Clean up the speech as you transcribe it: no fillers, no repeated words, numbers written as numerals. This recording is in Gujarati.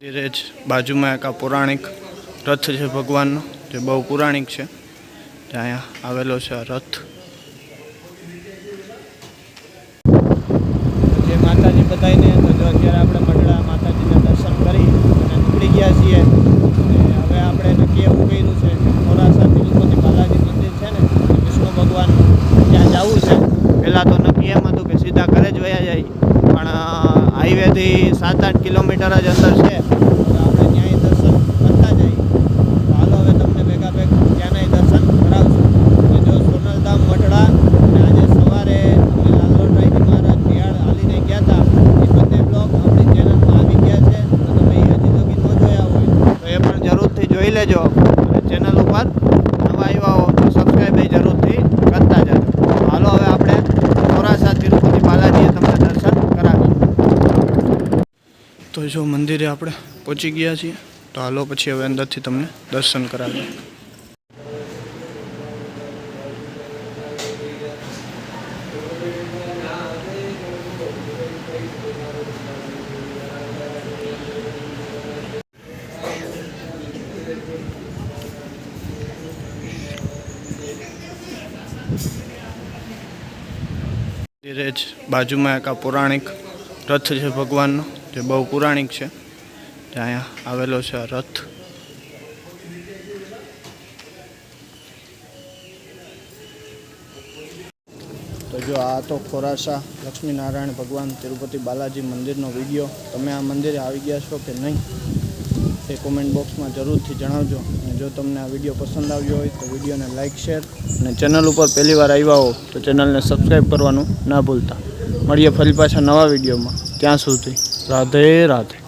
ધીરે જ બાજુમાં એક આ પૌરાણિક રથ છે ભગવાનનો, જે બહુ પૌરાણિક છે. ત્યાં અહીંયા આવેલો છે આ રથ. જે માતાજી બતાવીને તો જો અત્યારે આપણે મઢડા માતાજીના દર્શન કરી અને નીકળી ગયા છીએ. હવે આપણે નક્કી એવું કર્યું છે કે મોરાસા તિરુપતિ બાલાજી મંદિર છે ને વિષ્ણુ ભગવાન, ત્યાં જવું છે. પહેલાં તો નક્કી એમ હતું કે સીધા ઘરે જ વયા જાય, પણ હાઈવેથી 7-8 કિલોમીટર જ અંદર છે. આપણે ત્યાંય દર્શન કરતા જઈએ. તો હાલો હવે તમને ભેગા ત્યાંના દર્શન કરાવશું. જો સોનલધામ મઢડા અને આજે સવારે અમે લાલવડરાયજી મહારાજ બિહાર હાલીને ગયા હતા, એ બંને બ્લોગ આપણી ચેનલમાં આવી ગયા છે. તો તમે હજી લગી ન જોયા હોય તો એ પણ જરૂરથી જોઈ લેજો. અને ચેનલ ઉપર નવા આવ્યા હો તો સબસ્ક્રાઈબ જરૂરથી કરતા જજો. હાલો હવે આપણે મોરાસા તિરુપતિ બાલાજીએ તમને દર્શન કરાવીએ. તો જો મંદિરે આપણે પહોંચી ગયા છીએ. તો હાલો પછી હવે અંદરથી તમને દર્શન કરાવીએ. ધીરે જ બાજુમાં એક આ પૌરાણિક રથ છે ભગવાનનો, જે બહુ પૌરાણિક છે. ત્યાં અહીંયા આવેલો છે આ રથ. તો જો આ તો ખોરાસા લક્ષ્મીનારાયણ ભગવાન તિરુપતિ બાલાજી મંદિરનો વિડીયો. તમે આ મંદિરે આવી ગયા છો કે નહીં તે કોમેન્ટ બોક્સમાં જરૂરથી જણાવજો. અને જો તમને આ વિડીયો પસંદ આવ્યો હોય તો વિડીયોને લાઇક, શેર અને ચેનલ ઉપર પહેલી વાર આવ્યા હો તો ચેનલને સબસ્ક્રાઈબ કરવાનું ના ભૂલતા. મળીએ ફરી પાછા નવા વિડીયોમાં. ત્યાં સુધી રાધે રાધે.